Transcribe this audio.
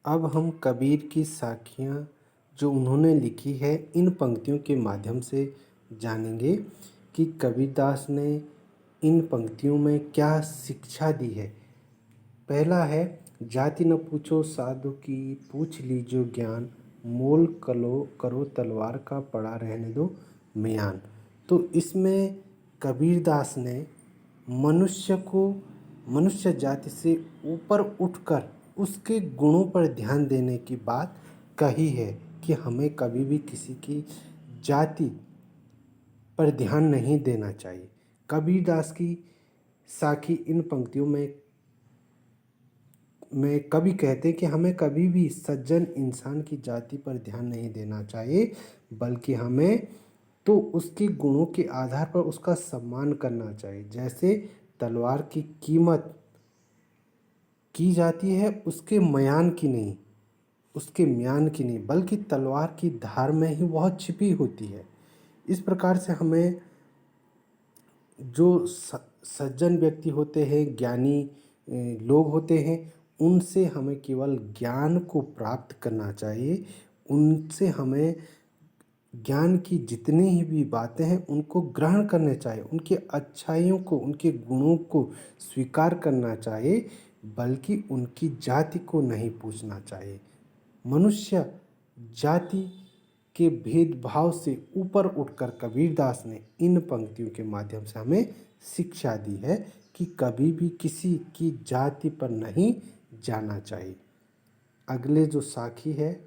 अब हम कबीर की साखियाँ जो उन्होंने लिखी है इन पंक्तियों के माध्यम से जानेंगे कि कबीरदास ने इन पंक्तियों में क्या शिक्षा दी है। पहला है, जाति न पूछो साधु की, पूछ लीजो ज्ञान, मोल करो तलवार का, पड़ा रहने दो म्यान। तो इसमें कबीरदास ने मनुष्य जाति से ऊपर उठकर उसके गुणों पर ध्यान देने की बात कही है कि हमें कभी भी किसी की जाति पर ध्यान नहीं देना चाहिए। कबीरदास की साखी इन पंक्तियों में कवि कहते हैं कि हमें कभी भी सज्जन इंसान की जाति पर ध्यान नहीं देना चाहिए, बल्कि हमें तो उसके गुणों के आधार पर उसका सम्मान करना चाहिए। जैसे तलवार की कीमत की जाती है उसके म्यान की नहीं, उसके म्यान की नहीं, बल्कि तलवार की धार में ही वह छिपी होती है। इस प्रकार से हमें जो सज्जन व्यक्ति होते हैं, ज्ञानी लोग होते हैं, उनसे हमें केवल ज्ञान को प्राप्त करना चाहिए। उनसे हमें ज्ञान की जितनी ही भी बातें हैं उनको ग्रहण करने चाहिए, उनकी अच्छाइयों को, उनके गुणों को स्वीकार करना चाहिए, बल्कि उनकी जाति को नहीं पूछना चाहिए। मनुष्य जाति के भेदभाव से ऊपर उठकर कबीरदास ने इन पंक्तियों के माध्यम से हमें शिक्षा दी है कि कभी भी किसी की जाति पर नहीं जाना चाहिए। अगले जो साखी है